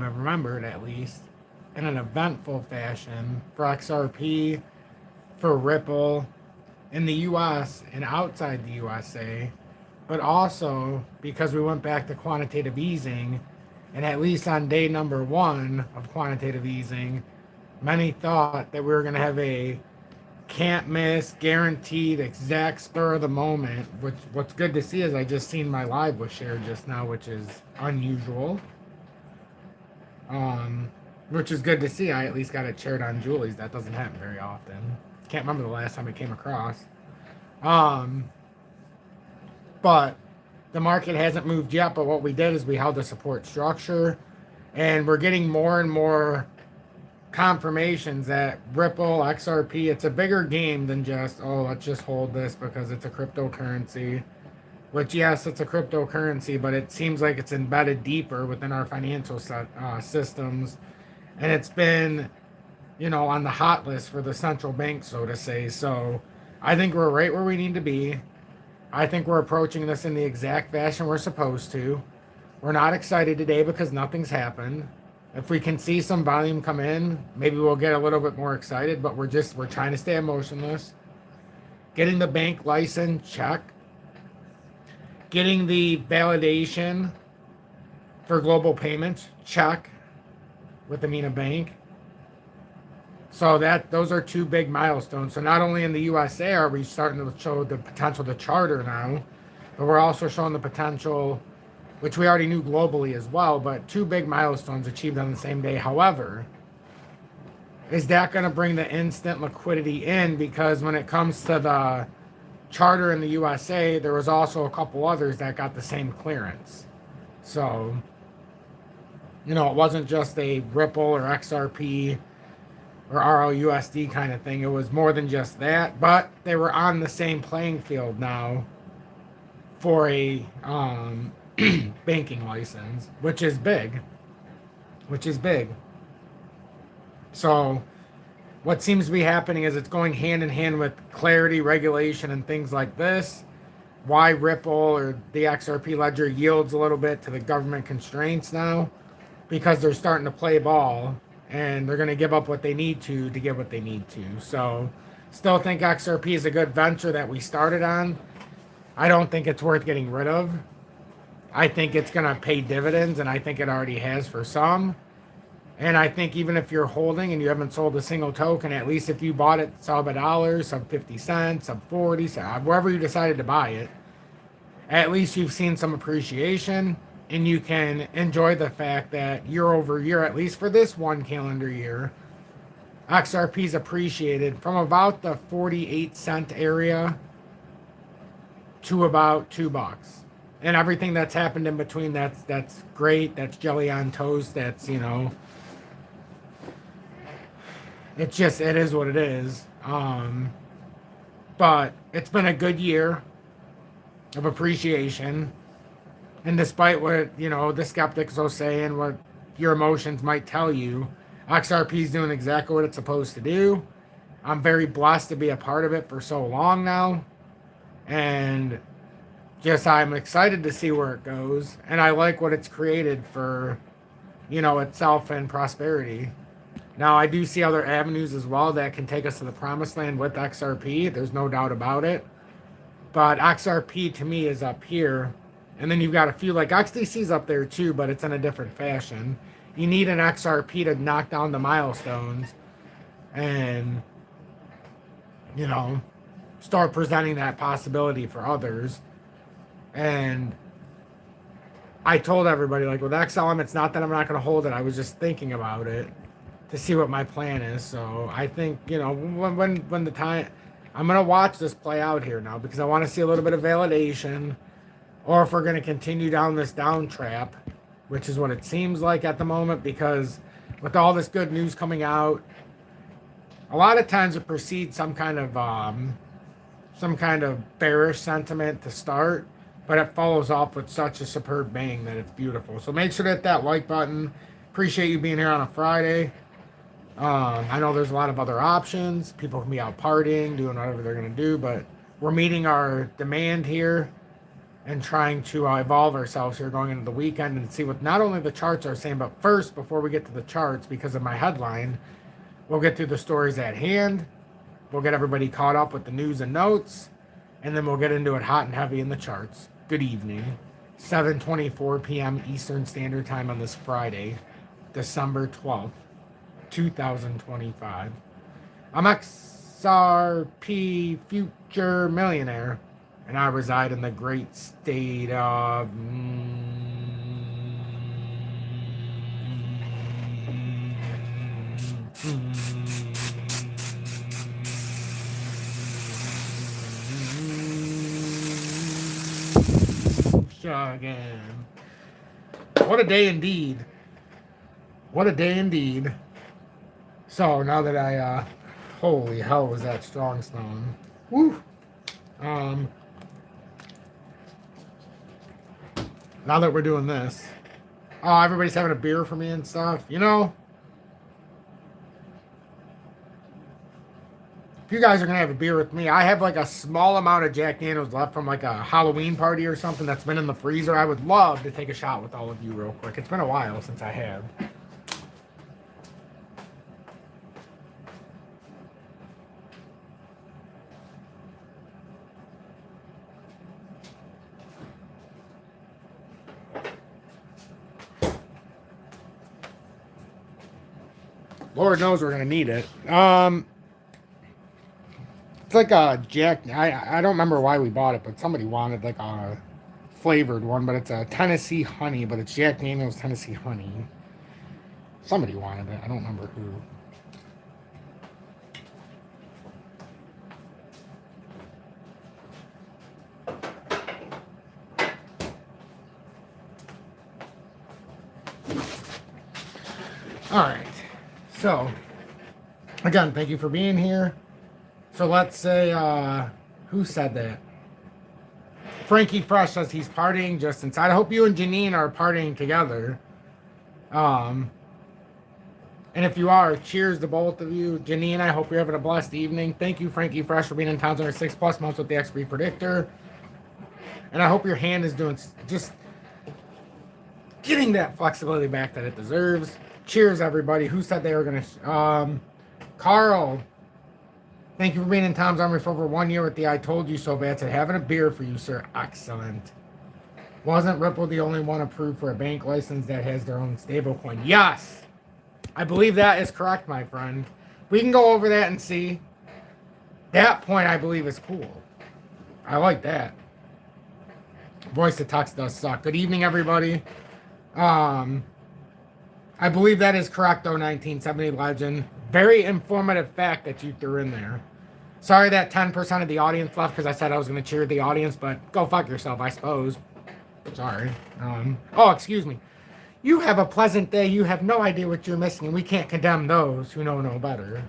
been remembered, at least, in an eventful fashion for XRP, for Ripple, in the US and outside the USA, but also because we went back to quantitative easing, and at least on day number one of quantitative easing, many thought that we were going to have a can't miss, guaranteed, exact spur of the moment. Which what's good to see is I just seen my live was shared just now, which is unusual. Which is good to see. I at least got it shared on Julie's. That doesn't happen very often. Can't remember the last time it came across. But the market hasn't moved yet. But what we did is we held a support structure, and we're getting more and more confirmations that Ripple, XRP, it's a bigger game than just, oh, let's just hold this because it's a cryptocurrency. Which, yes, it's a cryptocurrency, but it seems like it's embedded deeper within our financial systems. And it's been, on the hot list for the central bank, so to say. So I think we're right where we need to be. I think we're approaching this in the exact fashion we're supposed to. We're not excited today because nothing's happened. If we can see some volume come in, maybe we'll get a little bit more excited, but we're trying to stay emotionless. Getting the bank license, check. Getting the validation for global payments, check, with AMINA Bank. So those are two big milestones. So not only in the USA are we starting to show the potential to charter now, but we're also showing the potential, which we already knew globally as well, but two big milestones achieved on the same day. However, is that going to bring the instant liquidity in? Because when it comes to the charter in the USA, there was also a couple others that got the same clearance. So, it wasn't just a Ripple or XRP or RLUSD kind of thing. It was more than just that, but they were on the same playing field now for a banking license, which is big. So what seems to be happening is it's going hand in hand with clarity, regulation, and things like this. Why Ripple or the XRP ledger yields a little bit to the government constraints now, because they're starting to play ball and they're going to give up what they need to get what they need to. So still think XRP is a good venture that we started on. I don't think it's worth getting rid of. I think it's going to pay dividends, and I think it already has for some. And I think even if you're holding and you haven't sold a single token, at least if you bought it sub $1, sub 50 cents, sub 40, wherever you decided to buy it, at least you've seen some appreciation, and you can enjoy the fact that year over year, at least for this one calendar year, XRP's appreciated from about the 48-cent area to about $2. And everything that's happened in between, that's great. That's jelly on toast. That's, it is what it is. But it's been a good year of appreciation. And despite what, the skeptics will say and what your emotions might tell you, XRP is doing exactly what it's supposed to do. I'm very blessed to be a part of it for so long now. And I'm excited to see where it goes. And I like what it's created for, itself and prosperity. Now, I do see other avenues as well that can take us to the promised land with XRP. There's no doubt about it. But XRP to me is up here. And then you've got a few, like XDC's up there too, but it's in a different fashion. You need an XRP to knock down the milestones and, start presenting that possibility for others. And I told everybody, like with XLM, it's not that I'm not going to hold it. I was just thinking about it to see what my plan is. So I think, when the time, I'm going to watch this play out here now because I want to see a little bit of validation, or if we're going to continue down this down trap, which is what it seems like at the moment, because with all this good news coming out, a lot of times it precedes some kind of bearish sentiment to start, but it follows off with such a superb bang that it's beautiful. So make sure to hit that like button. Appreciate you being here on a Friday. I know there's a lot of other options. People can be out partying, doing whatever they're going to do, but we're meeting our demand here. and trying to evolve ourselves here going into the weekend and see what not only the charts are saying, but first, before we get to the charts, because of my headline, we'll get through the stories at hand. We'll get everybody caught up with the news and notes, and then we'll get into it hot and heavy in the charts. Good evening. 7:24 p.m. Eastern Standard Time on this Friday, December 12th, 2025. I'm XRP Future Millionaire, and I reside in the great state of again. What a day indeed. What a day indeed. So now that I holy hell was that strong smelling. Woo. Now that we're doing this. Oh, everybody's having a beer for me and stuff. You know, if you guys are going to have a beer with me, I have like a small amount of Jack Daniels left from like a Halloween party or something that's been in the freezer. I would love to take a shot with all of you real quick. It's been a while since I have. Lord knows we're going to need it. It's like a Jack. I don't remember why we bought it, but somebody wanted like a flavored one, but it's a Tennessee honey, but it's Jack Daniels Tennessee honey. Somebody wanted it. I don't remember who. All right. So, again, thank you for being here. So let's say, who said that? Frankie Fresh says he's partying just inside. I hope you and Janine are partying together. And if you are, cheers to both of you. Janine, I hope you're having a blessed evening. Thank you, Frankie Fresh, for being in town over 6+ months with the XRP Predictor. And I hope your hand is doing just getting that flexibility back that it deserves. Cheers, everybody. Who said they were going to... Carl, thank you for being in Tom's Army for over 1 year with the I Told You So Bad. Said, having a beer for you, sir. Excellent. Wasn't Ripple the only one approved for a bank license that has their own stablecoin? Yes. I believe that is correct, my friend. We can go over that and see. That point, I believe, is cool. I like that. Voice to text does suck. Good evening, everybody. I believe that is correct, though, 1970 legend. Very informative fact that you threw in there. Sorry that 10% of the audience left because I said I was going to cheer the audience, but go fuck yourself, I suppose. Sorry. Oh, excuse me. You have a pleasant day. You have no idea what you're missing, and we can't condemn those who know no better.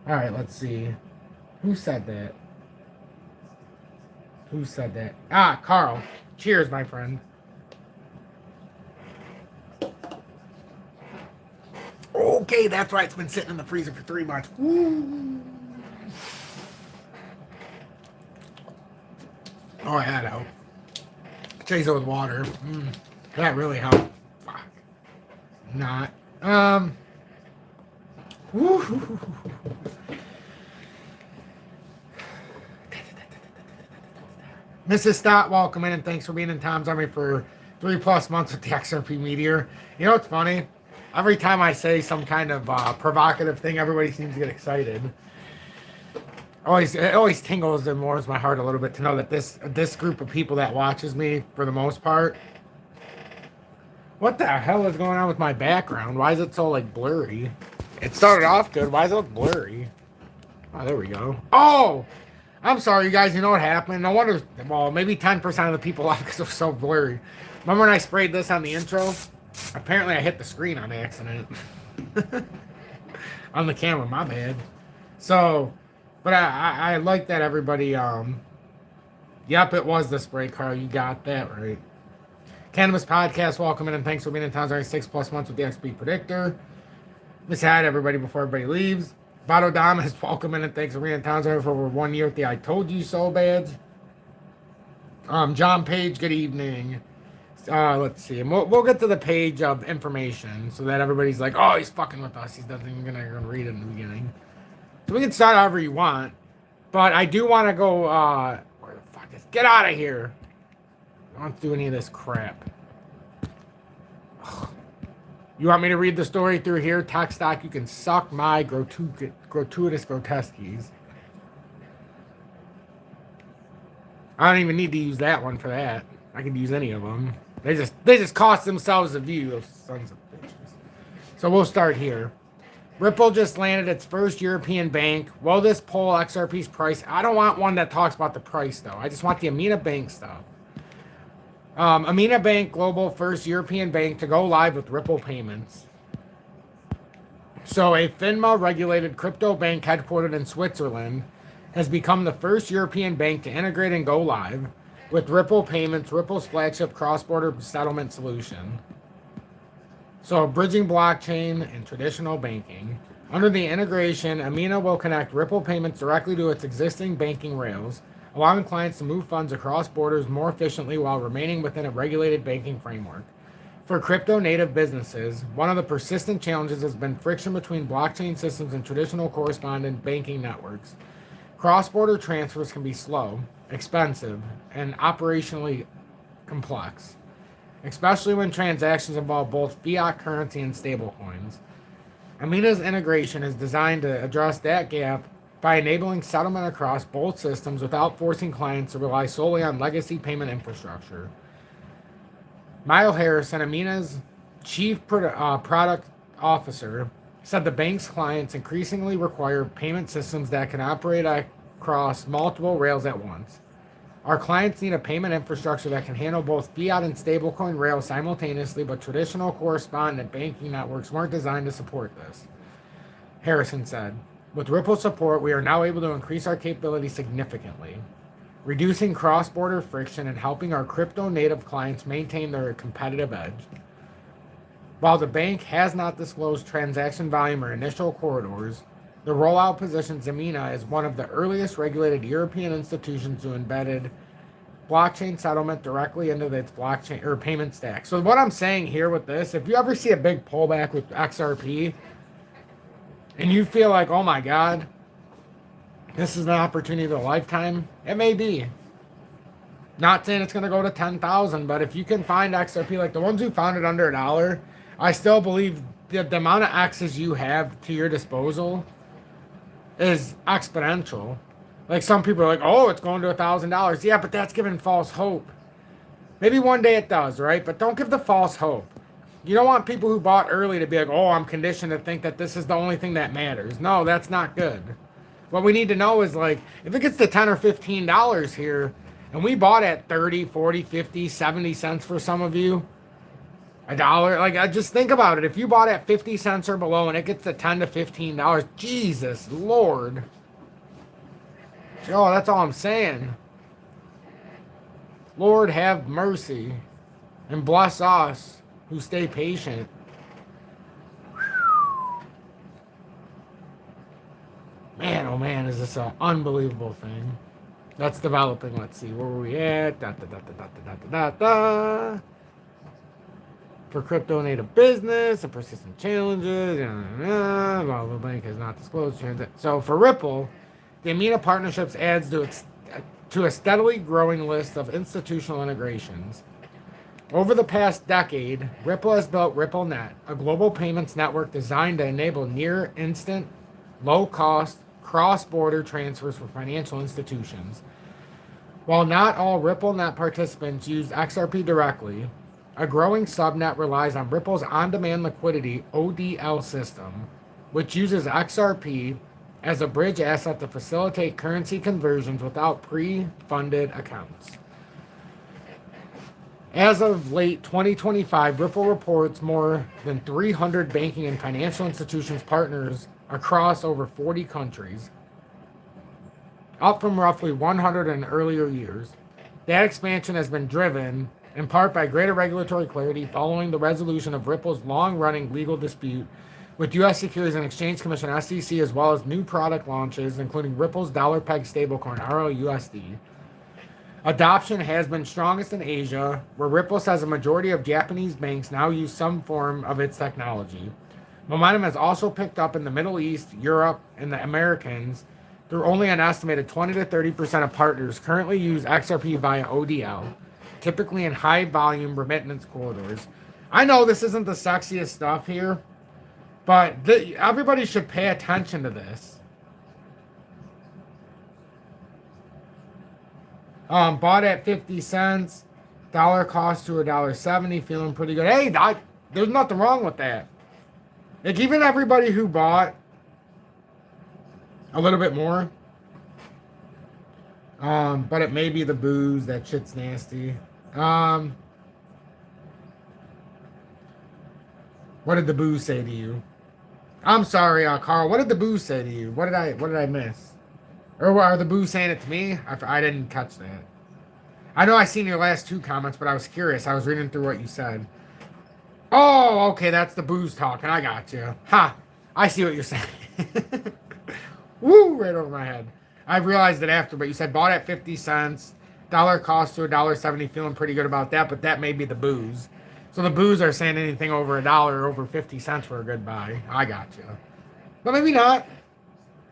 All right, let's see. Who said that? Who said that? Ah, Carl. Cheers, my friend. Okay, that's right. It's been sitting in the freezer for 3 months. Woo. Oh, that helped. Chase it with water. That really helped. Fuck. Not. Woo. Mrs. Stott, welcome in, and thanks for being in Tom's Army for 3+ months with the XRP Meteor. You know what's funny? Every time I say some kind of provocative thing, everybody seems to get excited. It always tingles and warms my heart a little bit to know that this group of people that watches me, for the most part, what the hell is going on with my background? Why is it so like blurry? It started off good. Why is it look blurry? Oh, there we go. Oh, I'm sorry, you guys. You know what happened? No wonder. Well, maybe 10% of the people left because it was so blurry. Remember when I sprayed this on the intro? Apparently, I hit the screen on accident. On the camera, my bad. So, but I like that everybody, yep, it was the spray, Carl. You got that right. Cannabis Podcast, welcome in, and thanks for being in town. 6+ months with the XP Predictor. Miss Hat, everybody, before everybody leaves. Vado Damas, welcome in, and thanks for being in town for over 1 year with the I Told You So badge. John Page, good evening. Let's see. And we'll get to the page of information so that everybody's like, oh, he's fucking with us. He doesn't even gonna read it in the beginning. So we can start however you want. But I do want to go, where the fuck is, get out of here. I don't do any of this crap. Ugh. You want me to read the story through here? Tech stock, you can suck my gratuitous grotesques. I don't even need to use that one for that. I could use any of them. They just cost themselves a view, those sons of bitches. So we'll start here. Ripple just landed its first European bank. Will this pull XRP's price? I don't want one that talks about the price, though. I just want the AMINA Bank stuff. AMINA Bank, global first European bank to go live with Ripple payments. So a FINMA-regulated crypto bank headquartered in Switzerland has become the first European bank to integrate and go live with Ripple payments, Ripple's flagship cross-border settlement solution. So bridging blockchain and traditional banking. Under the integration, AMINA will connect Ripple payments directly to its existing banking rails, allowing clients to move funds across borders more efficiently while remaining within a regulated banking framework. For crypto-native businesses, one of the persistent challenges has been friction between blockchain systems and traditional correspondent banking networks. Cross-border transfers can be slow, expensive, and operationally complex, especially when transactions involve both fiat currency and stablecoins. AMINA's integration is designed to address that gap by enabling settlement across both systems without forcing clients to rely solely on legacy payment infrastructure. Mile Harrison, AMINA's chief product officer, said the bank's clients increasingly require payment systems that can operate across multiple rails at once. Our clients need a payment infrastructure that can handle both fiat and stablecoin rails simultaneously, but traditional correspondent banking networks weren't designed to support this, Harrison said. With Ripple support, we are now able to increase our capability significantly, reducing cross-border friction and helping our crypto-native clients maintain their competitive edge. While the bank has not disclosed transaction volume or initial corridors, the rollout positions AMINA as one of the earliest regulated European institutions to embedded blockchain settlement directly into its blockchain or payment stack. So what I'm saying here with this, if you ever see a big pullback with XRP and you feel like, oh my God, this is an opportunity of a lifetime, it may be. Not saying it's going to go to 10,000, but if you can find XRP, like the ones who found it under $1, I still believe the amount of X's you have to your disposal is exponential. Like some people are like, oh, it's going to $1,000. Yeah, but that's giving false hope. Maybe one day it does, right? But don't give the false hope. You don't want people who bought early to be like, oh, I'm conditioned to think that this is the only thing that matters. No, that's not good. What we need to know is, like, if it gets to $10 or $15 here, and we bought at 30, 40, 50, 70 cents for some of you, $1, like, I just think about it. If you bought at 50 cents or below and it gets to $10 to $15, Jesus Lord. Oh, that's all I'm saying. Lord, have mercy and bless us who stay patient. Man, oh man, is this an unbelievable thing. That's developing. Let's see, where were we at? For crypto native business and persistent challenges. While the bank has not disclosed transactions. So for Ripple, the AMINA partnerships adds to a steadily growing list of institutional integrations. Over the past decade, Ripple has built RippleNet, a global payments network designed to enable near instant, low-cost, cross-border transfers for financial institutions. While not all RippleNet participants use XRP directly, a growing subnet relies on Ripple's on-demand liquidity ODL system, which uses XRP as a bridge asset to facilitate currency conversions without pre-funded accounts. As of late 2025, Ripple reports more than 300 banking and financial institutions partners across over 40 countries, up from roughly 100 in earlier years. That expansion has been driven in part by greater regulatory clarity following the resolution of Ripple's long-running legal dispute with U.S. Securities and Exchange Commission (SEC), as well as new product launches, including Ripple's dollar-pegged stablecoin (RLUSD). Adoption has been strongest in Asia, where Ripple says a majority of Japanese banks now use some form of its technology. Momentum has also picked up in the Middle East, Europe, and the Americans, through only an estimated 20 to 30% of partners currently use XRP via ODL, typically in high volume remittance corridors. I know this isn't the sexiest stuff here, but everybody should pay attention to this. Bought at 50 cents. Dollar cost to $1.70. Feeling pretty good. Hey, there's nothing wrong with that. Like, even everybody who bought a little bit more. But it may be the booze. That shit's nasty. What did the booze say to you? I'm sorry, Carl. What did the booze say to you? What did I miss? Or are the boo saying it to me? I didn't catch that. I know I seen your last two comments, but I was curious. I was reading through what you said. Oh, okay, that's the booze talking. I got you. Ha! I see what you're saying. Woo! Right over my head. I realized it after, but you said bought at 50 cents. Dollar cost to $1.70. Feeling pretty good about that, but that may be the booze. So the booze are saying anything over $1 or over 50 cents for a good buy. I got you. But maybe not.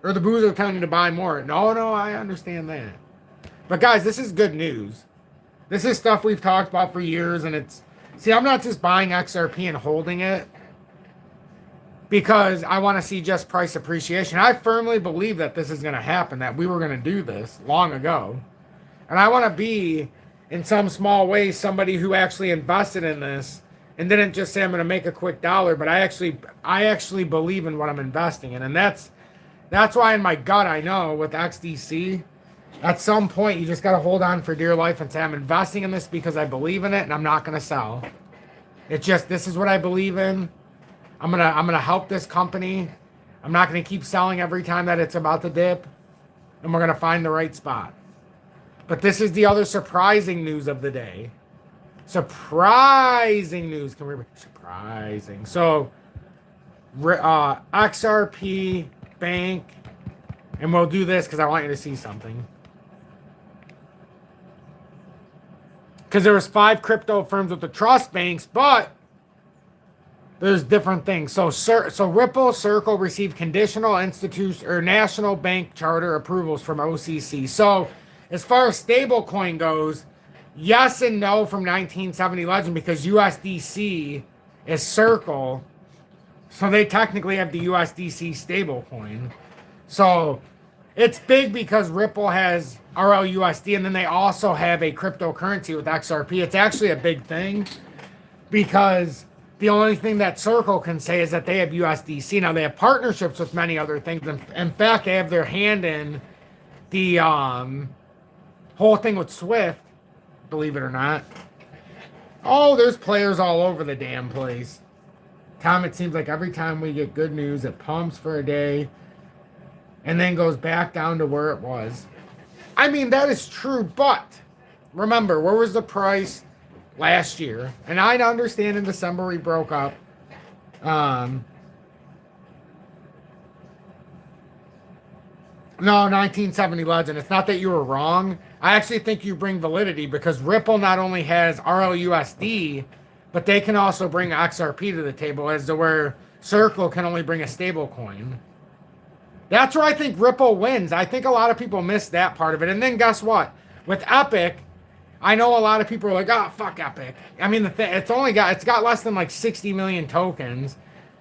Or the boos are telling you to buy more. No, I understand that. But guys, this is good news. This is stuff we've talked about for years, and it's... See, I'm not just buying XRP and holding it because I want to see just price appreciation. I firmly believe that this is going to happen, that we were going to do this long ago. And I want to be, in some small way, somebody who actually invested in this and didn't just say I'm going to make a quick dollar, but I actually believe in what I'm investing in. And that's why in my gut I know with XDC, at some point you just got to hold on for dear life and say I'm investing in this because I believe in it and I'm not going to sell. It's just, this is what I believe in. I'm gonna help this company. I'm not going to keep selling every time that it's about to dip, and we're going to find the right spot. But this is the other surprising news of the day. Surprising news. Can we? Surprising. So, XRP Bank, and we'll do this because I want you to see something. Because there was 5 crypto firms with the trust banks, but there's different things. So Ripple Circle received conditional institution or national bank charter approvals from OCC. So as far as stablecoin goes, yes and no from 1970 Legend, because USDC is Circle. So they technically have the USDC stablecoin. So it's big because Ripple has RLUSD, and then they also have a cryptocurrency with XRP. It's actually a big thing because the only thing that Circle can say is that they have USDC. Now, they have partnerships with many other things. In fact, they have their hand in the whole thing with Swift, believe it or not. Oh, there's players all over the damn place. Tom, it seems like every time we get good news, it pumps for a day and then goes back down to where it was. I mean, that is true, but remember, where was the price last year? And I understand in December we broke up. No, 1970 Legend. It's not that you were wrong. I actually think you bring validity because Ripple not only has RLUSD, but they can also bring XRP to the table, as to where Circle can only bring a stable coin. That's where I think Ripple wins. I think a lot of people miss that part of it. And then guess what? With Epic, I know a lot of people are like, oh, fuck Epic. I mean, it's got less than like 60 million tokens.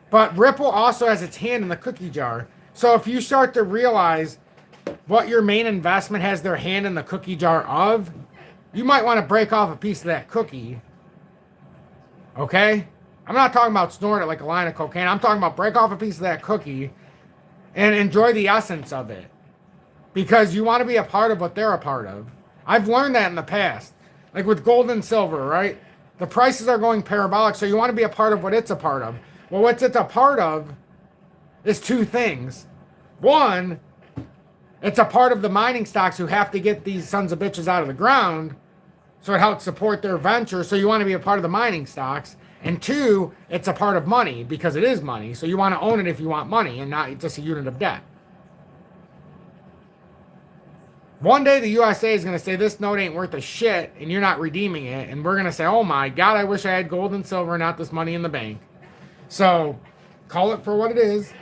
But Ripple also has its hand in the cookie jar. So if you start to realize what your main investment has their hand in the cookie jar of, you might want to break off a piece of that cookie. Okay? I'm not talking about snorting it like a line of cocaine. I'm talking about break off a piece of that cookie and enjoy the essence of it. Because you want to be a part of what they're a part of. I've learned that in the past. Like with gold and silver, right? The prices are going parabolic, so you want to be a part of what it's a part of. Well, what it's a part of is 2 things. One, it's a part of the mining stocks who have to get these sons of bitches out of the ground, so it helps support their venture, so you want to be a part of the mining stocks. And 2, it's a part of money, because it is money, so you want to own it if you want money, and not just a unit of debt. One day the USA is going to say this note ain't worth a shit and you're not redeeming it. And we're going to say, oh my God, I wish I had gold and silver, not this money in the bank. So call it for what it is.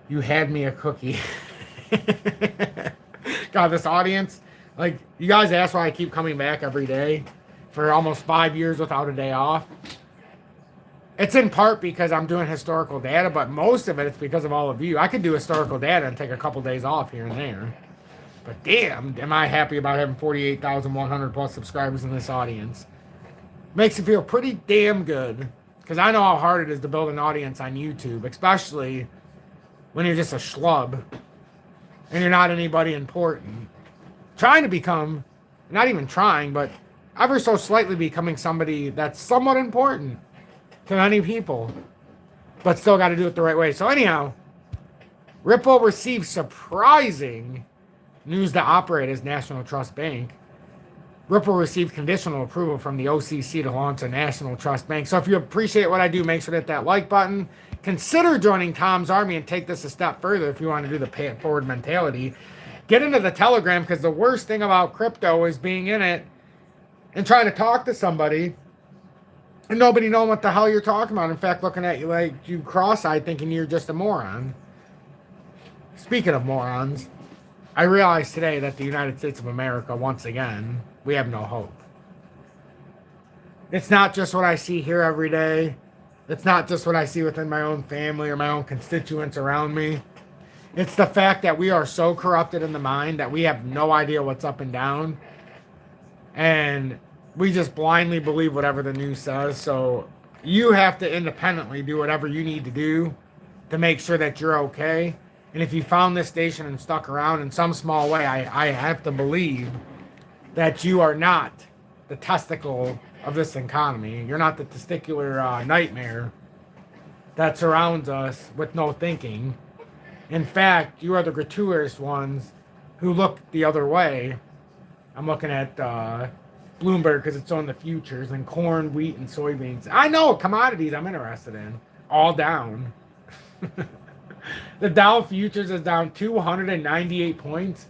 You had me a cookie. God, this audience, like, you guys ask why I keep coming back every day for almost 5 years without a day off. It's in part because I'm doing historical data, but most of it it's because of all of you. I could do historical data and take a couple days off here and there. But damn, am I happy about having 48,100 plus subscribers in this audience. Makes you feel pretty damn good. Because I know how hard it is to build an audience on YouTube, especially when you're just a schlub and you're not anybody important. Trying to become, not even trying, but ever so slightly becoming somebody that's somewhat important to many people, but still got to do it the right way. So anyhow, Ripple received surprising news to operate as National Trust Bank. Ripple received conditional approval from the OCC to launch a National Trust Bank. So if you appreciate what I do, make sure to hit that like button. Consider joining Tom's Army and take this a step further if you want to do the pay it forward mentality. Get into the Telegram, because the worst thing about crypto is being in it and trying to talk to somebody and nobody knowing what the hell you're talking about. In fact, looking at you like you cross-eyed thinking you're just a moron. Speaking of morons, I realized today that the United States of America, once again, we have no hope. It's not just what I see here every day. It's not just what I see within my own family or my own constituents around me. It's the fact that we are so corrupted in the mind that we have no idea what's up and down. And we just blindly believe whatever the news says. So you have to independently do whatever you need to do to make sure that you're okay. And if you found this station and stuck around in some small way, I have to believe that you are not the testicle of this economy. You're not the testicular nightmare that surrounds us with no thinking. In fact, you are the gratuitous ones who look the other way. I'm looking at Bloomberg because it's on the futures, and corn, wheat, and soybeans. I know commodities I'm interested in. All down. The Dow futures is down 298 points.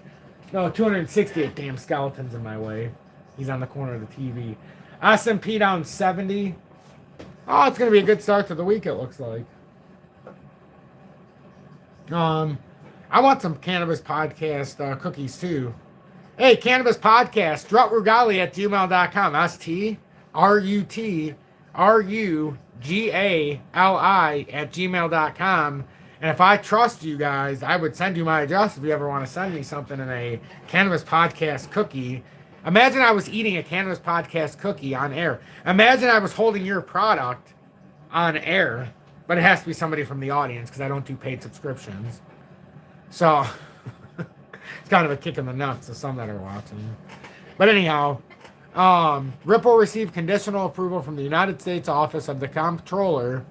No, 268 damn skeletons in my way. He's on the corner of the TV. S&P down 70. Oh, it's going to be a good start to the week, it looks like. I want some Cannabis Podcast cookies, too. Hey, Cannabis Podcast, strutrugali@gmail.com. strutrugali@gmail.com. And if I trust you guys, I would send you my address if you ever want to send me something in a Cannabis Podcast cookie. Imagine I was eating a Cannabis Podcast cookie on air. Imagine I was holding your product on air, but it has to be somebody from the audience because I don't do paid subscriptions. So it's kind of a kick in the nuts to some that are watching. But anyhow, Ripple received conditional approval from the United States Office of the Comptroller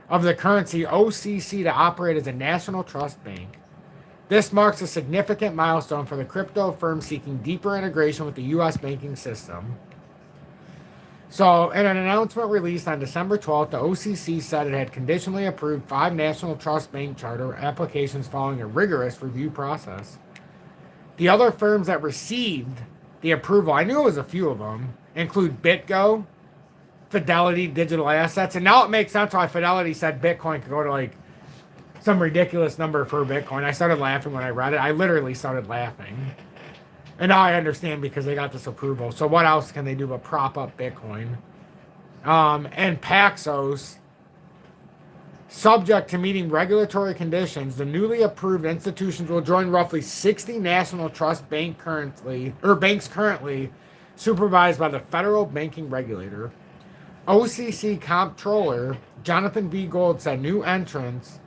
of the Currency, OCC, to operate as a national trust bank. This marks a significant milestone for the crypto firm seeking deeper integration with the U.S. banking system. So, in an announcement released on December 12th, the OCC said it had conditionally approved 5 national trust bank charter applications following a rigorous review process. The other firms that received the approval, I knew it was a few of them, include BitGo, Fidelity Digital Assets, and now it makes sense why Fidelity said Bitcoin could go to like some ridiculous number for Bitcoin. I started laughing when I read it. I literally started laughing. And now I understand because they got this approval. So what else can they do but prop up Bitcoin? And Paxos, subject to meeting regulatory conditions, the newly approved institutions will join roughly 60 national trust banks currently supervised by the federal banking regulator. OCC Comptroller Jonathan B. Gold said new entrants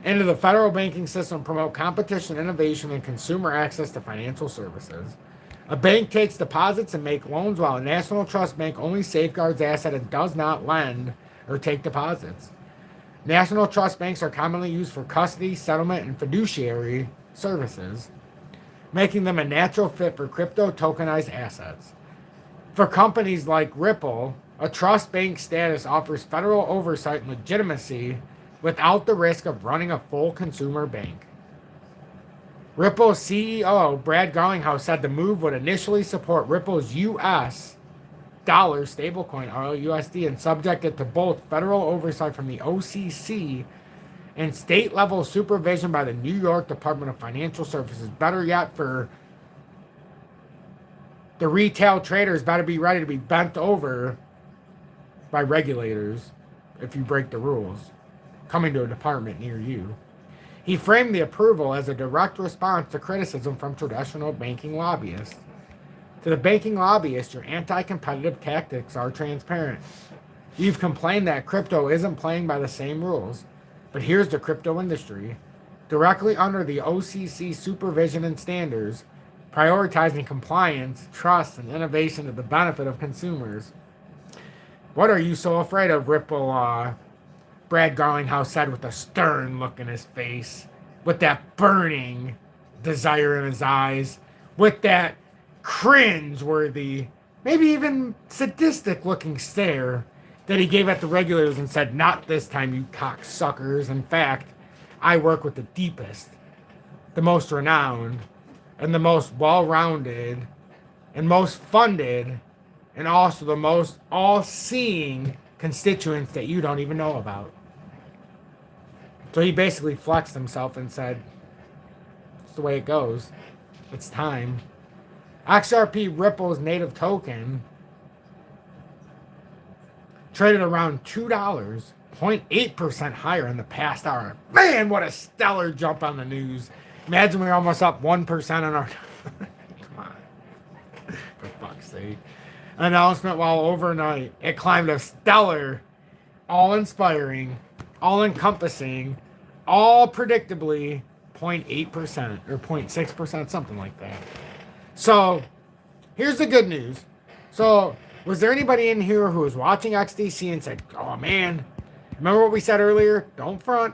into the federal banking system promote competition, innovation, and consumer access to financial services. A bank takes deposits and make loans, while a national trust bank only safeguards assets and does not lend or take deposits. National trust banks are commonly used for custody, settlement, and fiduciary services, making them a natural fit for crypto tokenized assets. For companies like Ripple, A trust bank status offers federal oversight and legitimacy without the risk of running a full consumer bank. Ripple's CEO, Brad Garlinghouse, said the move would initially support Ripple's U.S. dollar stablecoin, RLUSD, and subject it to both federal oversight from the OCC and state-level supervision by the New York Department of Financial Services. Better yet, for the retail traders, better be ready to be bent over by regulators if you break the rules, coming to a department near you. He framed the approval as a direct response to criticism from traditional banking lobbyists. To the banking lobbyists, your anti-competitive tactics are transparent. You've complained that crypto isn't playing by the same rules, but here's the crypto industry, directly under the OCC supervision and standards, prioritizing compliance, trust, and innovation to the benefit of consumers. What are you so afraid of, Ripple? Brad Garlinghouse said with a stern look in his face, with that burning desire in his eyes, with that cringe-worthy, maybe even sadistic-looking stare that he gave at the regulators and said, "Not this time, you cocksuckers. In fact, I work with the deepest, the most renowned, and the most well-rounded, and most funded, and also the most all-seeing constituents that you don't even know about." So he basically flexed himself and said, "It's the way it goes. It's time." XRP, Ripple's native token, traded around $2, 0.8% higher in the past hour. Man, what a stellar jump on the news. Imagine we're almost up 1% on our... Come on. For fuck's sake. Announcement while overnight, it climbed a stellar, all-inspiring, all-encompassing, all predictably 0.8% or 0.6%, something like that. So, here's the good news. So, was there anybody in here who was watching XDC and said, "Oh man, remember what we said earlier? Don't front.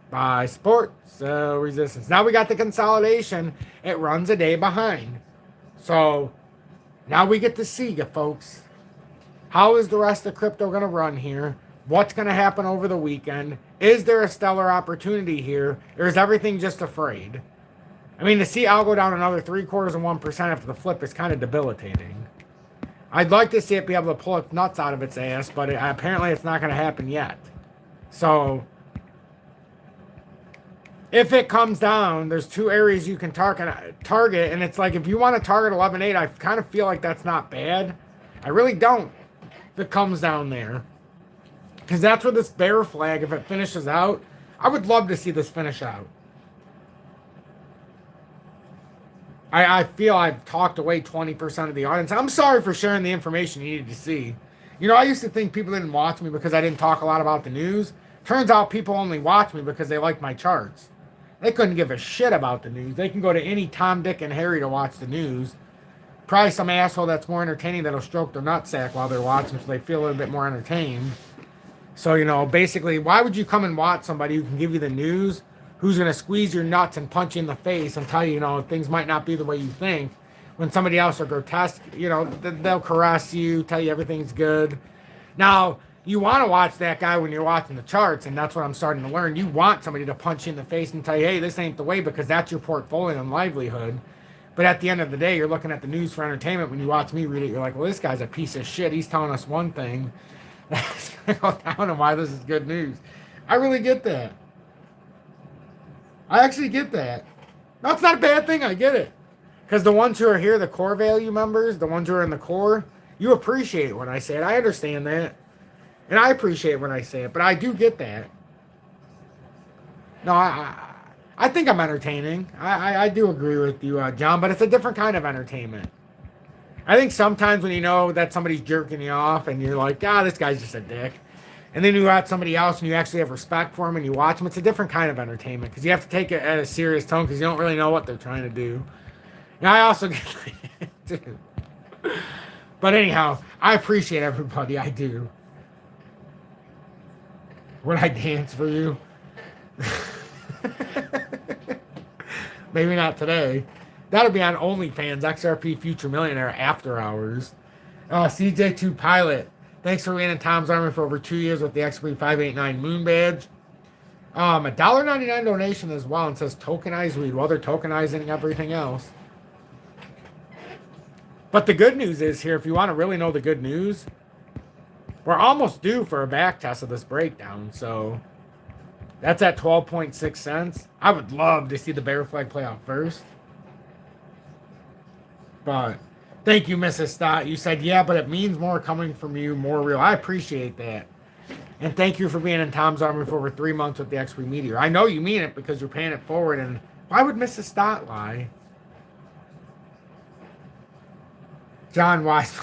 Buy support, sell resistance." Now we got the consolidation. It runs a day behind. So, now we get to see you, folks. How is the rest of crypto going to run here? What's going to happen over the weekend? Is there a stellar opportunity here? Or is everything just afraid? I mean, to see Al go down another 0.75% after the flip is kind of debilitating. I'd like to see it be able to pull its nuts out of its ass, but apparently it's not going to happen yet. So, if it comes down, there's two areas you can target, and it's like, if you want to target 11.8, I kind of feel like that's not bad. I really don't, if it comes down there. Because that's where this bear flag, if it finishes out, I would love to see this finish out. I feel I've talked away 20% of the audience. I'm sorry for sharing the information you needed to see. You know, I used to think people didn't watch me because I didn't talk a lot about the news. Turns out people only watch me because they like my charts. They couldn't give a shit about the news. They can go to any Tom, Dick, and Harry to watch the news. Probably some asshole that's more entertaining that'll stroke their nutsack while they're watching so they feel a little bit more entertained. So, you know, basically, why would you come and watch somebody who can give you the news, who's going to squeeze your nuts and punch you in the face and tell you, you know, things might not be the way you think, when somebody else are grotesque, you know, they'll caress you, tell you everything's good. Now, you want to watch that guy when you're watching the charts, and that's what I'm starting to learn. You want somebody to punch you in the face and tell you, hey, this ain't the way, because that's your portfolio and livelihood. But at the end of the day, you're looking at the news for entertainment. When you watch me read it, you're like, well, this guy's a piece of shit. He's telling us one thing that's going to go down and why this is good news. I really get that. I actually get that. That's not a bad thing. I get it. Because the ones who are here, the core value members, the ones who are in the core, you appreciate when I say it. I understand that. And I appreciate when I say it. But I do get that. No, I think I'm entertaining. I do agree with you, John. But it's a different kind of entertainment. I think sometimes when you know that somebody's jerking you off and you're like, this guy's just a dick. And then you got somebody else and you actually have respect for them and you watch them. It's a different kind of entertainment because you have to take it at a serious tone because you don't really know what they're trying to do. And I also get that too. But anyhow, I appreciate everybody. I do. Would I dance for you? Maybe not today. That'll be on OnlyFans, XRP Future Millionaire After Hours. CJ2 Pilot. Thanks for being in Tom's Army for over 2 years with the XP 589 Moon Badge. $1.99 donation as well, and says tokenized weed. Well, they're tokenizing everything else. But the good news is here, if you want to really know the good news, we're almost due for a back test of this breakdown. So that's at 12.6 cents. I would love to see the bear flag play out first. But thank you, Mrs. Stott. You said, yeah, but it means more coming from you, more real. I appreciate that. And thank you for being in Tom's Army for over 3 months with the XP Meteor. I know you mean it because you're paying it forward. And why would Mrs. Stott lie? John Wise.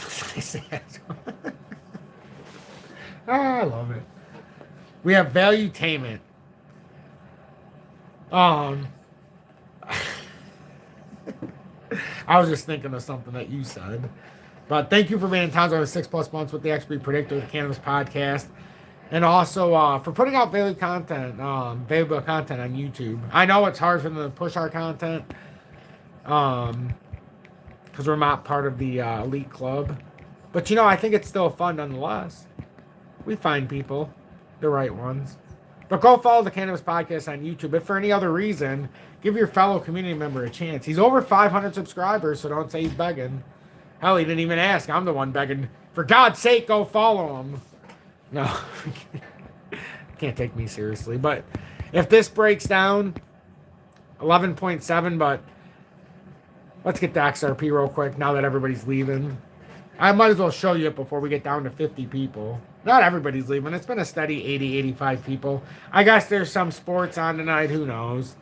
Oh, I love it. We have Valuetainment. I was just thinking of something that you said. But thank you for being in Tom's Army 6+ months with the XP Predictor, the Cannabis Podcast. And also for putting out valuable content on YouTube. I know it's hard for them to push our content because we're not part of the elite club. But, I think it's still fun nonetheless. We find people, the right ones. But go follow the Cannabis Podcast on YouTube. If for any other reason, give your fellow community member a chance. He's over 500 subscribers, so don't say he's begging. Hell, he didn't even ask. I'm the one begging. For God's sake, go follow him. No, can't take me seriously. But if this breaks down, 11.7, but let's get the XRP real quick now that everybody's leaving. I might as well show you it before we get down to 50 people. Not everybody's leaving. It's been a steady 80, 85 people. I guess there's some sports on tonight. Who knows?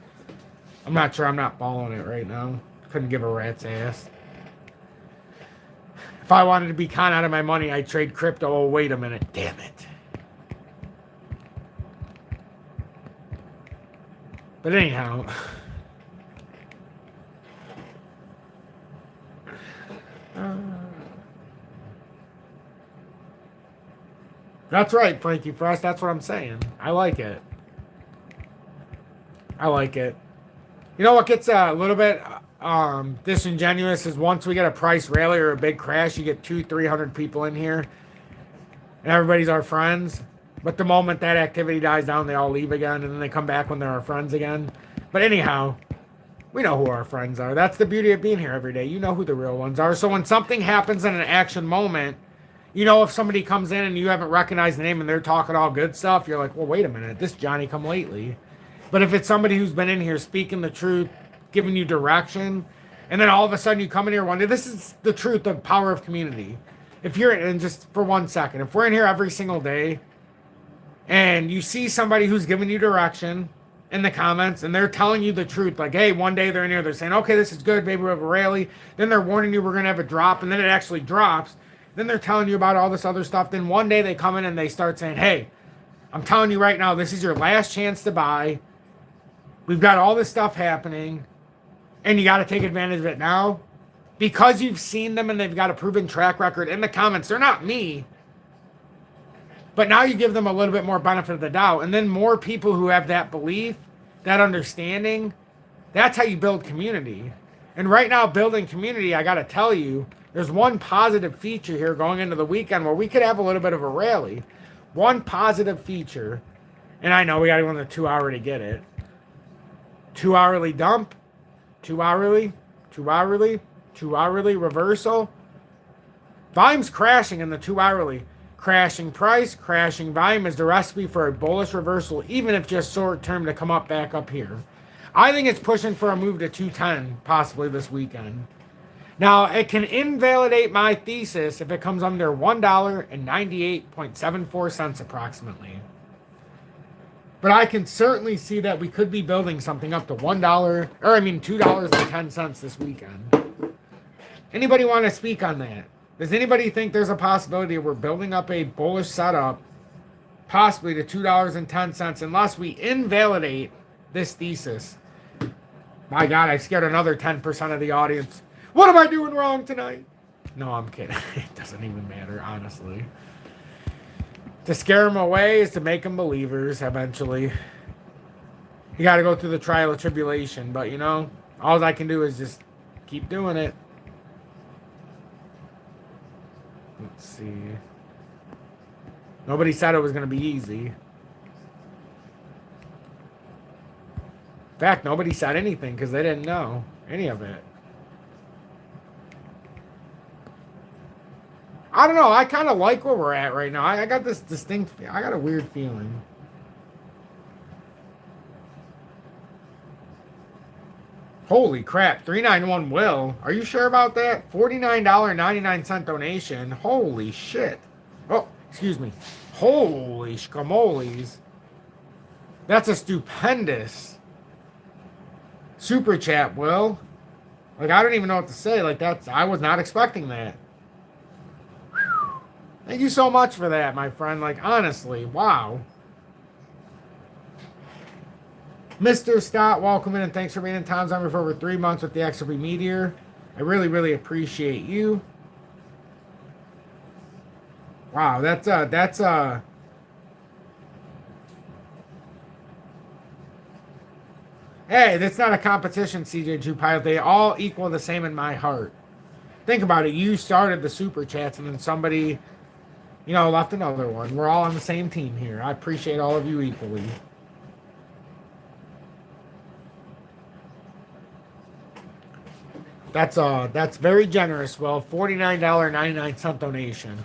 I'm not sure. I'm not following it right now. Couldn't give a rat's ass. If I wanted to be con out of my money, I'd trade crypto. Oh, wait a minute. Damn it. But anyhow. That's right, Frankie Frost. That's what I'm saying. I like it. I like it. You know what gets a little bit disingenuous is once we get a price rally or a big crash, you get 200-300 people in here, and everybody's our friends. But the moment that activity dies down, they all leave again, and then they come back when they're our friends again. But anyhow, we know who our friends are. That's the beauty of being here every day. You know who the real ones are. So when something happens in an action moment, if somebody comes in and you haven't recognized the name and they're talking all good stuff, you're like, well, wait a minute, this Johnny come lately. But if it's somebody who's been in here speaking the truth, giving you direction, and then all of a sudden you come in here one day, this is the truth, the power of community. If you're in, just for 1 second, if we're in here every single day and you see somebody who's giving you direction in the comments and they're telling you the truth, like, hey, one day they're in here, they're saying, okay, this is good, maybe we have a rally. Then they're warning you we're going to have a drop, and then it actually drops. Then they're telling you about all this other stuff. Then one day they come in and they start saying, hey, I'm telling you right now, this is your last chance to buy. We've got all this stuff happening, and you got to take advantage of it now. Because you've seen them and they've got a proven track record in the comments. They're not me. But now you give them a little bit more benefit of the doubt. And then more people who have that belief, that understanding, that's how you build community. And right now, building community, I got to tell you, there's one positive feature here going into the weekend where we could have a little bit of a rally. One positive feature, and I know we got to go in the 2 hour to get it. 2 hourly dump, 2 hourly, 2 hourly, 2 hourly reversal. Volume's crashing in the 2 hourly. Crashing price, crashing volume is the recipe for a bullish reversal, even if just short term to come up back up here. I think it's pushing for a move to 210 possibly this weekend. Now, it can invalidate my thesis if it comes under $1.9874 approximately. But I can certainly see that we could be building something up to $2.10 this weekend. Anybody want to speak on that? Does anybody think there's a possibility we're building up a bullish setup possibly to $2.10 unless we invalidate this thesis? My God, I scared another 10% of the audience. What am I doing wrong tonight? No, I'm kidding. It doesn't even matter, honestly. To scare them away is to make them believers eventually. You got to go through the trial of tribulation. But, all I can do is just keep doing it. Let's see. Nobody said it was going to be easy. In fact, nobody said anything because they didn't know any of it. I don't know. I kind of like where we're at right now. I got this distinct... I got a weird feeling. Holy crap. 391 Will. Are you sure about that? $49.99 donation. Holy shit. Oh, excuse me. Holy schmoles. That's a stupendous super chat, Will. Like, I don't even know what to say. Like, that's... I was not expecting that. Thank you so much for that, my friend. Like, honestly, wow. Mr. Scott, welcome in and thanks for being in Tom's Army for over 3 months with the XRP Meteor. I really, really appreciate you. Wow, that's Hey, that's not a competition, CJ2 Pilot. They all equal the same in my heart. Think about it. You started the super chats and then somebody, you know, left another one. We're all on the same team here. I appreciate all of you equally. That's very generous, Will. $49.99 donation.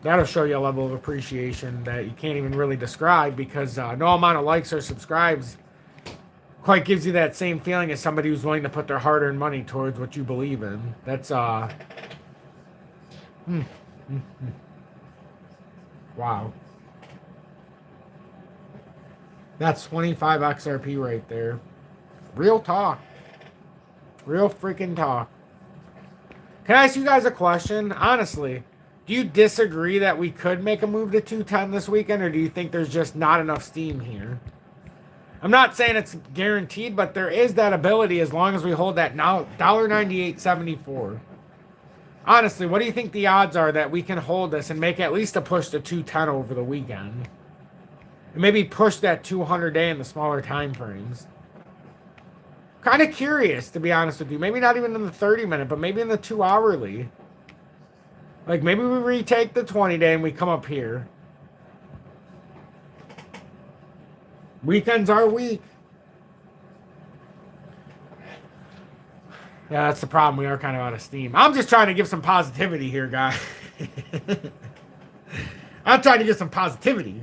That'll show you a level of appreciation that you can't even really describe because no amount of likes or subscribes quite gives you that same feeling as somebody who's willing to put their hard-earned money towards what you believe in. That's wow. That's 25 XRP right there. Real talk. Real freaking talk. Can I ask you guys a question? Honestly, do you disagree that we could make a move to 210 this weekend, or do you think there's just not enough steam here? I'm not saying it's guaranteed, but there is that ability as long as we hold that now $1.9874. Honestly, what do you think the odds are that we can hold this and make at least a push to 210 over the weekend? And maybe push that 200-day in the smaller time frames. Kind of curious, to be honest with you. Maybe not even in the 30-minute, but maybe in the 2-hourly. Like, maybe we retake the 20-day and we come up here. Weekends are weak. Yeah, that's the problem. We are kind of out of steam. I'm just trying to give some positivity here, guys. I'm trying to get some positivity.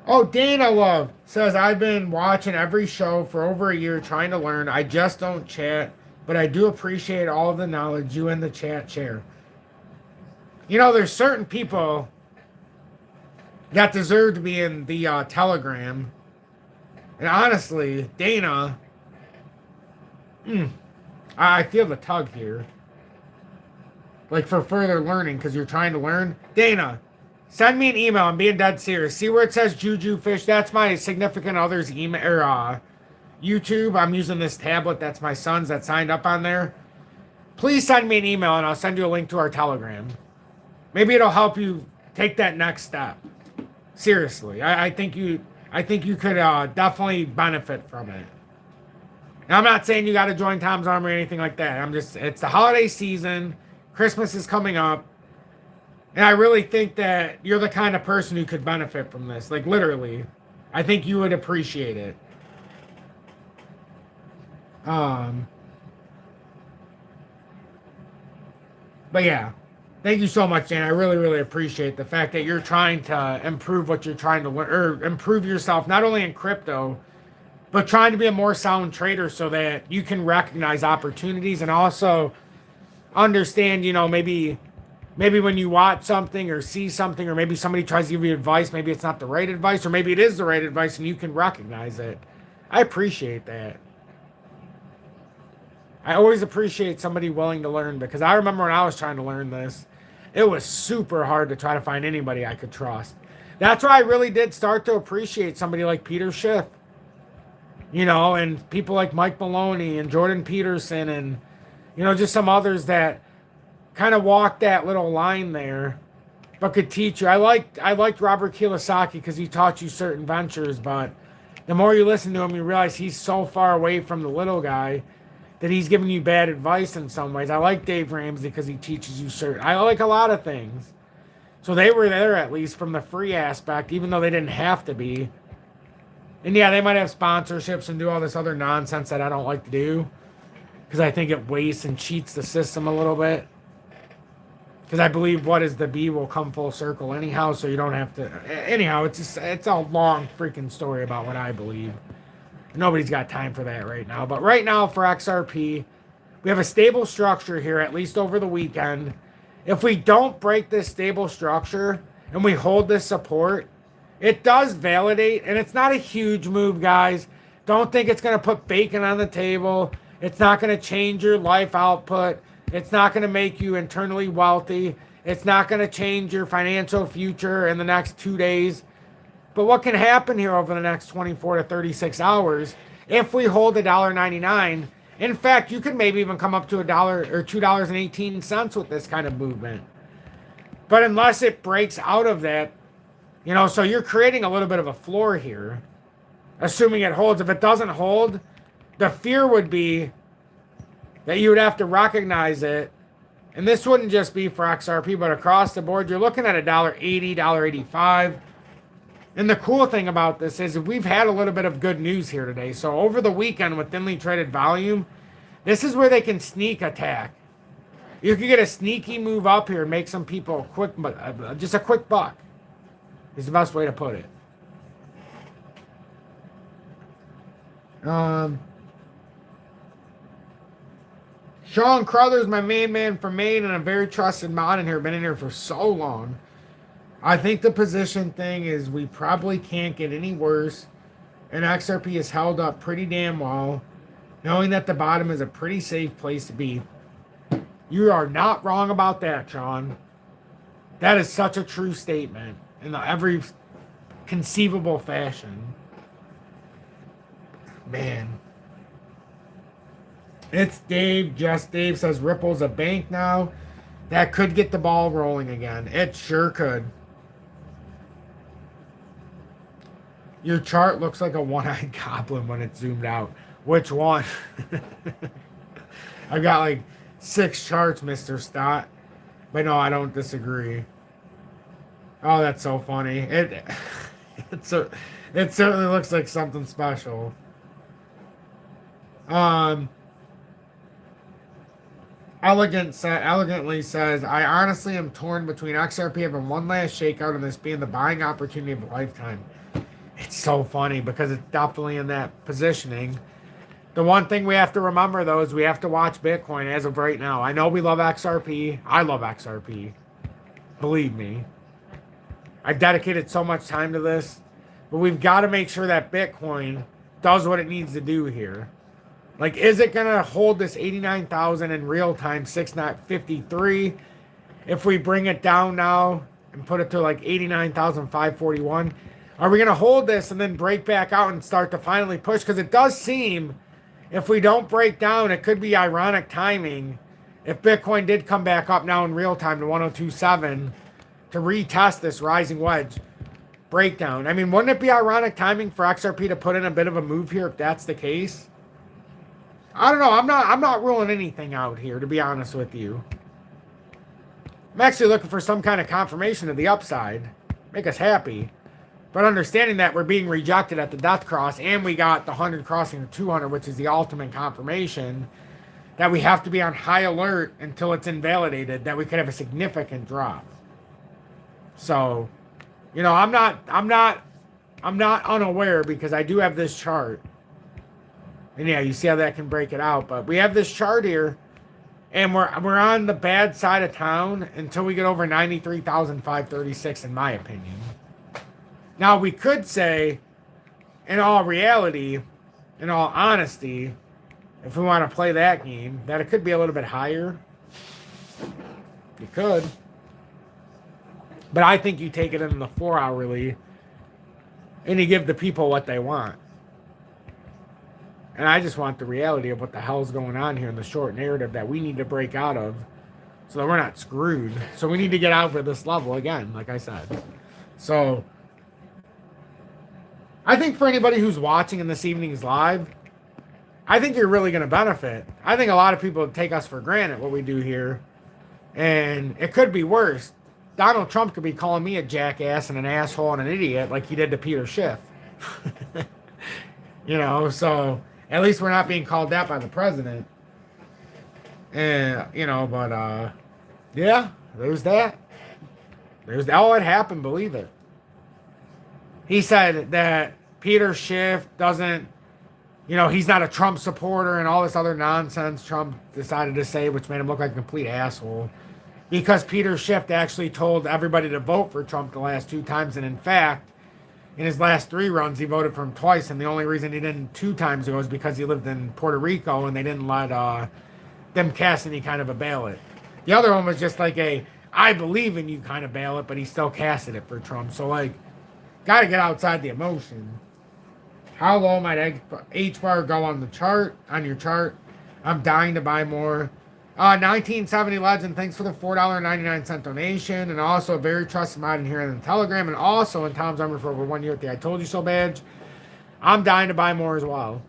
Oh, Dana Love says, I've been watching every show for over a year trying to learn. I just don't chat, but I do appreciate all of the knowledge you and the chat share. You know, there's certain people that deserve to be in the Telegram. And honestly, Dana, I feel the tug here. Like for further learning, because you're trying to learn. Dana, send me an email. I'm being dead serious. See where it says Juju Fish? That's my significant other's email or YouTube. I'm using this tablet. That's my son's that signed up on there. Please send me an email and I'll send you a link to our Telegram. Maybe it'll help you take that next step. Seriously, I think you could definitely benefit from it. Now, I'm not saying you got to join Tom's Army or anything like that. It's the holiday season. Christmas is coming up. And I really think that you're the kind of person who could benefit from this. Like, literally. I think you would appreciate it. But yeah. Thank you so much, Dan. I really, really appreciate the fact that you're trying to improve what you're trying to learn, or improve yourself, not only in crypto, but trying to be a more sound trader so that you can recognize opportunities and also understand, you know, maybe when you watch something or see something, or maybe somebody tries to give you advice, maybe it's not the right advice, or maybe it is the right advice and you can recognize it. I appreciate that. I always appreciate somebody willing to learn, because I remember when I was trying to learn this, it was super hard to try to find anybody I could trust. That's why I really did start to appreciate somebody like Peter Schiff. You know, and people like Mike Maloney and Jordan Peterson and, you know, just some others that kind of walked that little line there, but could teach you. I liked Robert Kiyosaki because he taught you certain ventures, but the more you listen to him, you realize he's so far away from the little guy. that he's giving you bad advice in some ways. I like Dave Ramsey because he teaches you certain. I like a lot of things. So they were there at least from the free aspect, even though they didn't have to be. And yeah, they might have sponsorships and do all this other nonsense that I don't like to do because I think it wastes and cheats the system a little bit. Because I believe what is the B will come full circle anyhow, so you don't have to. Anyhow, it's a long freaking story about what I believe. Nobody's got time for that right now. But right now for XRP, we have a stable structure here, at least over the weekend. If we don't break this stable structure and we hold this support, it does validate, and it's not a huge move, guys. Don't think it's going to put bacon on the table. It's not going to change your life output. It's not going to make you internally wealthy. It's not going to change your financial future in the next 2 days. But what can happen here over the next 24 to 36 hours if we hold $1.99? In fact, you could maybe even come up to $1 or $2.18 with this kind of movement. But unless it breaks out of that, you know, so you're creating a little bit of a floor here, assuming it holds. If it doesn't hold, the fear would be that you would have to recognize it. And this wouldn't just be for XRP, but across the board, you're looking at $1.80, $1.85. And the cool thing about this is we've had a little bit of good news here today. So over the weekend with thinly traded volume, this is where they can sneak attack. You could get a sneaky move up here and make some people just a quick buck. Is the best way to put it. Sean Crothers, my main man from Maine, and a very trusted mod in here. Been in here for so long. I think the position thing is we probably can't get any worse. And XRP is held up pretty damn well. Knowing that the bottom is a pretty safe place to be. You are not wrong about that, Sean. That is such a true statement in every conceivable fashion. Man. It's Dave. Just Dave says Ripple's a bank now. That could get the ball rolling again. It sure could. Your chart looks like a one-eyed goblin when it's zoomed out. Which one? I've got like 6 charts, Mr. Stott. But no, I don't disagree. Oh, that's so funny. It certainly looks like something special. Elegantly says, I honestly am torn between XRP having one last shakeout and this being the buying opportunity of a lifetime. It's so funny because it's definitely in that positioning. The one thing we have to remember, though, is we have to watch Bitcoin as of right now. I know we love XRP. I love XRP. Believe me. I've dedicated so much time to this. But we've got to make sure that Bitcoin does what it needs to do here. Like, is it going to hold this 89,000 in real time, 6.53? If we bring it down now and put it to like 89,541, are we going to hold this and then break back out and start to finally push? Because it does seem, if we don't break down, it could be ironic timing. If Bitcoin did come back up now in real time to 102.7 to retest this rising wedge breakdown. I mean, wouldn't it be ironic timing for XRP to put in a bit of a move here if that's the case? I don't know. I'm not ruling anything out here, to be honest with you. I'm actually looking for some kind of confirmation of the upside. Make us happy. But understanding that we're being rejected at the death cross and we got the 100 crossing the 200, which is the ultimate confirmation that we have to be on high alert until it's invalidated, that we could have a significant drop. So, you know, I'm not unaware because I do have this chart. And yeah, you see how that can break it out. But we have this chart here, and we're on the bad side of town until we get over 93,536, in my opinion. Now, we could say, in all reality, in all honesty, if we want to play that game, that it could be a little bit higher. You could. But I think you take it in the 4-hourly, and you give the people what they want. And I just want the reality of what the hell's going on here in the short narrative that we need to break out of so that we're not screwed. So we need to get out of this level again, like I said. So I think for anybody who's watching in this evening's live, I think you're really going to benefit. I think a lot of people take us for granted what we do here, and it could be worse. Donald Trump could be calling me a jackass and an asshole and an idiot like he did to Peter Schiff. You know, so at least we're not being called that by the president. And, you know, but, yeah, there's that. Oh, it happened, believe it. He said that Peter Schiff doesn't, you know, he's not a Trump supporter and all this other nonsense Trump decided to say, which made him look like a complete asshole. Because Peter Schiff actually told everybody to vote for Trump the last 2 times. And in fact, in his last 3 runs, he voted for him twice. And the only reason he didn't 2 times was because he lived in Puerto Rico and they didn't let them cast any kind of a ballot. The other one was just like a, I believe in you kind of ballot, but he still casted it for Trump. So, like, got to get outside the emotion. How low might H bar go on the chart, on your chart? I'm dying to buy more. 1970 Legend, thanks for the $4.99 donation. And also a very trusted mod in here in the Telegram. And also in Tom's Armor for over 1 year with the I Told You So badge. I'm dying to buy more as well.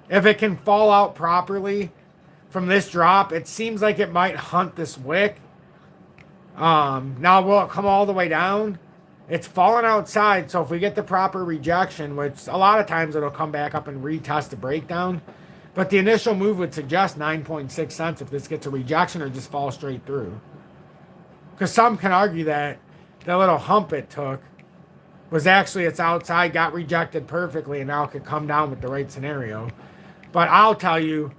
If it can fall out properly from this drop, it seems like it might hunt this wick. Now will it come all the way down? It's falling outside, so if we get the proper rejection, which a lot of times it'll come back up and retest the breakdown, but the initial move would suggest 9.6 cents if this gets a rejection or just falls straight through. Because some can argue that the little hump it took was actually it's outside, got rejected perfectly, and now it could come down with the right scenario. But I'll tell you,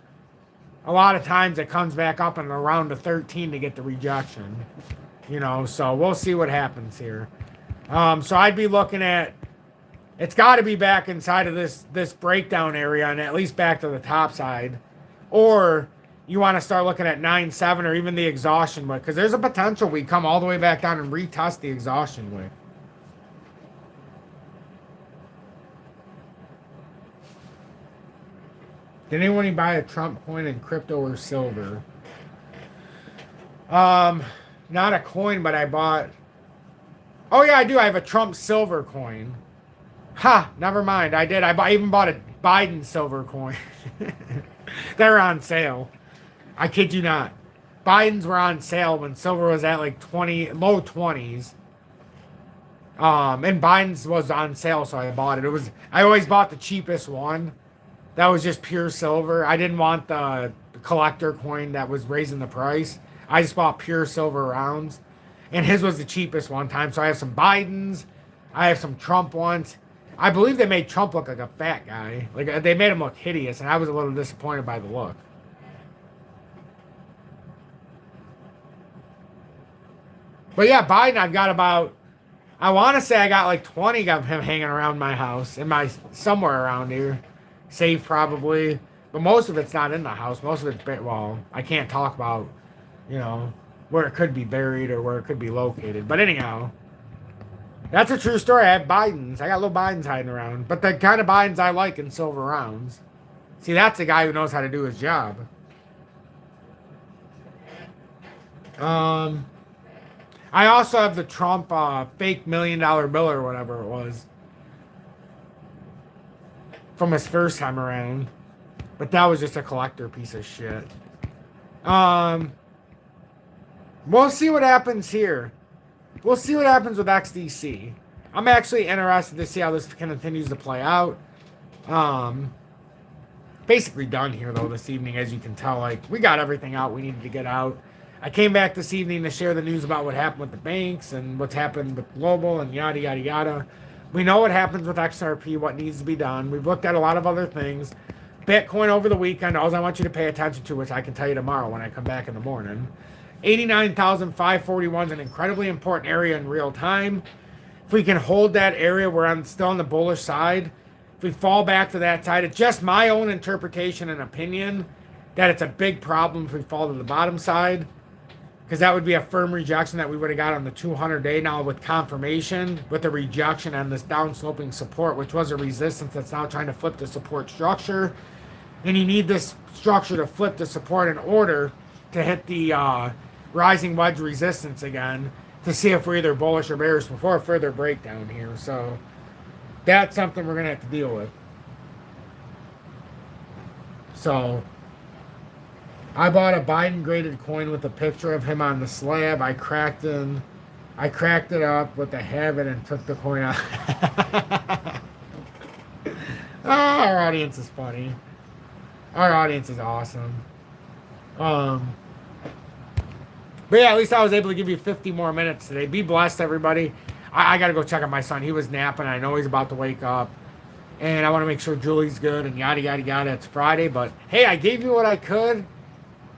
a lot of times it comes back up in around the 13 to get the rejection. You know, so we'll see what happens here. So I'd be looking at, it's got to be back inside of this breakdown area and at least back to the top side. Or you want to start looking at 9.7 or even the exhaustion wick. Because there's a potential we come all the way back down and retest the exhaustion wick. Did anyone buy a Trump coin in crypto or silver? Not a coin, but I bought... Oh, yeah, I do. I have a Trump silver coin. Ha, never mind. I did. I even bought a Biden silver coin. They're on sale. I kid you not. Biden's were on sale when silver was at like low 20s. And Biden's was on sale, so I bought it. I always bought the cheapest one. That was just pure silver. I didn't want the collector coin that was raising the price. I just bought pure silver rounds. And his was the cheapest one time. So I have some Bidens. I have some Trump ones. I believe they made Trump look like a fat guy. Like, they made him look hideous. And I was a little disappointed by the look. But yeah, Biden, I've got about... I want to say I got like 20 of him hanging around my house. Somewhere around here. Safe, probably. But most of it's not in the house. Most of it's... Well, I can't talk about, you know... where it could be buried or where it could be located. But anyhow, that's a true story. I have Bidens. I got little Bidens hiding around. But the kind of Bidens I like in silver rounds. See, that's a guy who knows how to do his job. I also have the Trump fake $1 million bill or whatever it was. From his first time around. But that was just a collector piece of shit. We'll see what happens here. We'll see what happens with XDC. I'm actually interested to see how this continues to play out. Basically done here, though, this evening, as you can tell. Like, we got everything out we needed to get out. I came back this evening to share the news about what happened with the banks and what's happened with Global and yada, yada, yada. We know what happens with XRP, what needs to be done. We've looked at a lot of other things. Bitcoin over the weekend, all I want you to pay attention to, which I can tell you tomorrow when I come back in the morning. 89,541 is an incredibly important area in real time. If we can hold that area where I'm still on the bullish side, if we fall back to that side, it's just my own interpretation and opinion that it's a big problem if we fall to the bottom side, because that would be a firm rejection that we would have got on the 200-day. Now with confirmation, with the rejection and this downsloping support, which was a resistance that's now trying to flip the support structure, and you need this structure to flip the support in order to hit the rising wedge resistance again to see if we're either bullish or bearish before a further breakdown here. So that's something we're going to have to deal with. So I bought a Biden graded coin with a picture of him on the slab. I cracked it up with the habit and took the coin out. Oh, our audience is funny. Our audience is awesome. But yeah, at least I was able to give you 50 more minutes today. Be blessed, everybody. I got to go check on my son. He was napping. I know he's about to wake up. And I want to make sure Julie's good and yada, yada, yada. It's Friday. But hey, I gave you what I could.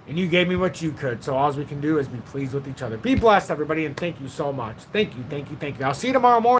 And you gave me what you could. So all we can do is be pleased with each other. Be blessed, everybody. And thank you so much. Thank you, thank you, thank you. I'll see you tomorrow morning.